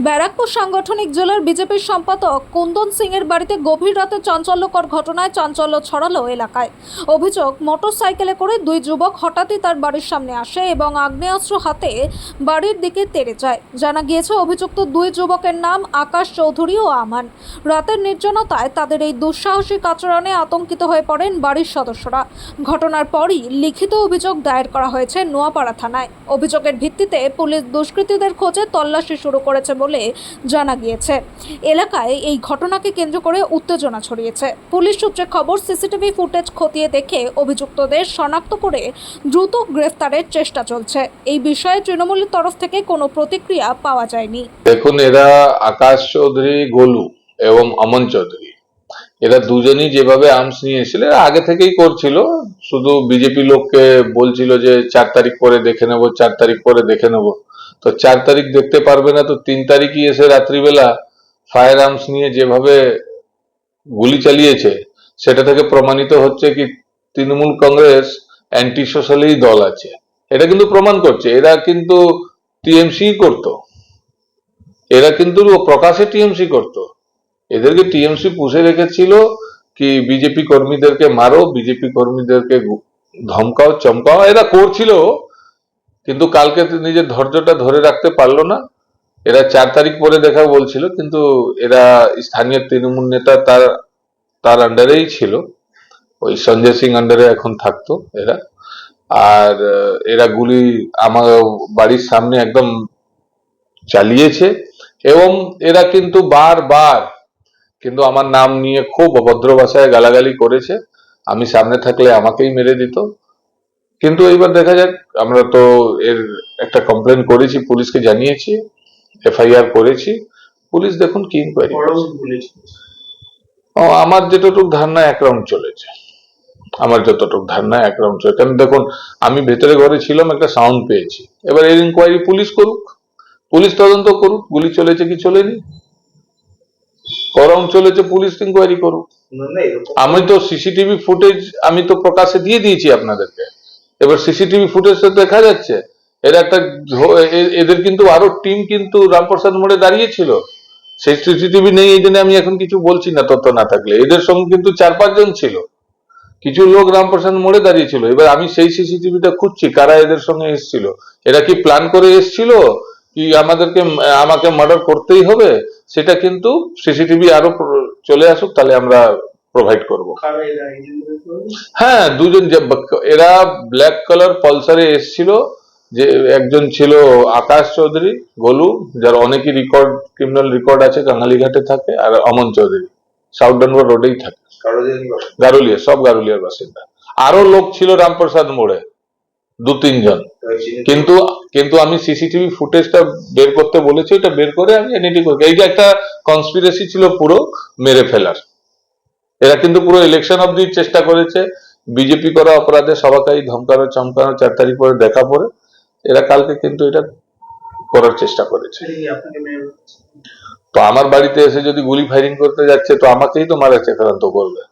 ব্যারাকপুর সাংগঠনিক জেলার বিজেপির সম্পাদক কুন্দন সিং এর বাড়িতে গভীর রাতে চাঞ্চল্যকর ঘটনায় চাঞ্চল্য ছড়ালো এলাকায়। অভিযোগ, মোটরসাইকেলে করে দুই যুবক হঠাৎই তার বাড়ির সামনে আসে এবং আগ্নেয়াস্ত্র হাতে বাড়ির দিকে তেড়ে যায়। জানা গিয়েছে, অভিযুক্ত দুই যুবকের নাম আকাশ চৌধুরী ও আমান। রাতের নির্জনতায় তাদের এই দুঃসাহসিক আচরণে আতঙ্কিত হয়ে পড়েন বাড়ির সদস্যরা। ঘটনার পরই লিখিত অভিযোগ দায়ের করা হয়েছে নোয়াপাড়া থানায়। অভিযোগের ভিত্তিতে পুলিশ দুষ্কৃতীদের খোঁজে তল্লাশি শুরু করেছে বলে জানা গিয়েছে। এলাকায় এই ঘটনাকে কেন্দ্র করে উত্তেজনা ছড়িয়েছে। পুলিশ সূত্রে খবর, সিসিটিভি ফুটেজ খতিয়ে দেখে অভিযুক্তদের শনাক্ত করে দ্রুত গ্রেফতারের চেষ্টা চলছে। এই বিষয়ে তৃণমূলের তরফ থেকে কোনো প্রতিক্রিয়া পাওয়া যায়নি। দেখুন, এরা আকাশ চৌধুরী গোলু এবং অমন চৌধুরী, এরা দুজনই যেভাবে আর্মস নিয়ে এসেছিল আগে থেকেই করছিল। শুধু বিজেপি লোককে বলছিল যে 4 তারিখ পরে দেখে নেবো, 4 তারিখ পরে দেখে নেবো। তো 4 তারিখ দেখতে পারবে না, তো 3 তারিখই এসে রাত্রিবেলা ফায়ার আর্মস নিয়ে যেভাবে গুলি চালিয়েছে, সেটা থেকে প্রমাণিত হচ্ছে কি তৃণমূল কংগ্রেস অ্যান্টি সোশ্যালি দল আছে। এটা কিন্তু প্রমাণ করছে। এরা কিন্তু টিএমসি করতো, এরা কিন্তু প্রকাশ্যে টিএমসি করতো। এদেরকে টিএমসি পুষে রেখেছিল কি বিজেপি কর্মীদেরকে মারো, বিজেপি কর্মীদেরকে ধমকাও চমকাও, এরা করছিল। কিন্তু কালকে নিজের ধৈর্যটা ধরে রাখতে পারলো না। এরা 4 তারিখ পরে দেখা বলছিল, কিন্তু এরা স্থানীয় তৃণমূল নেতা তার আন্ডারেই ছিল, ওই সঞ্জয় সিং আন্ডারে এখন থাকতো এরা। আর এরা গুলি আমার বাড়ির সামনে একদম চালিয়েছে এবং এরা কিন্তু বারবার কিন্তু আমার নাম নিয়ে খুব অভদ্র ভাষায় গালাগালি করেছে। আমি সামনে থাকলে আমাকেই মেরে দিত। কিন্তু এইবার দেখা যাক, আমরা তো এর একটা কমপ্লেন করেছি, পুলিশকে জানিয়েছি, এফআইআর করেছি। পুলিশ দেখুন কি ইনকোয়ারি। আমার যেটুকু ধারণা এক রাউন্ড চলেছে, আমার যতটুকু ধারণা এক রাউন্ড চলেছে। কারণ দেখুন, আমি ভেতরে ঘরে ছিলাম, একটা সাউন্ড পেয়েছি। এবার এর ইনকোয়ারি পুলিশ করুক, পুলিশ তদন্ত করুক, গুলি চলেছে কি চলেনি, করম চলেছে, পুলিশ ইনকোয়ারি করুক। আমি তো সিসিটিভি ফুটেজ আমি তো প্রকাশে দিয়ে দিয়েছি আপনাদেরকে। এবার সিসিটিভি ফুটেজ তো দেখা যাচ্ছে। এরা একটা এদের কিন্তু আরো টিম কিন্তু রামপ্রসাদ মোড়ে দাঁড়িয়েছিল। সেই সিসিটিভি নেই, এই জন্য আমি এখন কিছু বলছি না তথ্য না থাকলে। এদের সঙ্গে কিন্তু 4-5 জন ছিল, কিছু লোক রামপ্রসাদ মোড়ে দাঁড়িয়েছিল। এবার আমি সেই সিসিটিভিটা খুঁজছি, কারা এদের সঙ্গে এসেছিল। এরা কি প্ল্যান করে এসেছিল কি আমাকে মার্ডার করতেই হবে, সেটা কিন্তু সিসিটিভি আরো চলে আসুক, তাহলে আমরা প্রোভাইড করব। হ্যাঁ, দুজন, এরা ব্ল্যাক কালার পালসারে এসেছিল। যে একজন ছিল আকাশ চৌধুরী গোলু, যার অনেকই রেকর্ড, ক্রিমিনাল রেকর্ড আছে, কাঙালিঘাটে থাকে। আর অমন চৌধুরী সাউথ ডানবার রোডেই থাকে, গারুলিয়া, সব গারুলিয়ার বাসিন্দা। আরো লোক ছিল রামপ্রসাদ মোড়ে, 2-3 জন। কিন্তু আমি সিসিটিভি ফুটেজটা বের করতে বলেছি, এটা বের করে আমি এনআইডি করব। এই যে একটা কনস্পিরেসি ছিল পুরো মেরে ফেলার। এরা কিন্তু পুরো ইলেকশন অবধি চেষ্টা করেছে বিজেপি করা অপরাধে সবাইকে ধমকানো চমকানো। 4 তারিখ পরে দেখা পরে এরা কালকে কিন্তু এটা করার চেষ্টা করেছে। তো আমার বাড়িতে এসে যদি গুলি ফায়ারিং করতে যাচ্ছে, তো আমাকেই তো মারার চক্রান্ত করবে।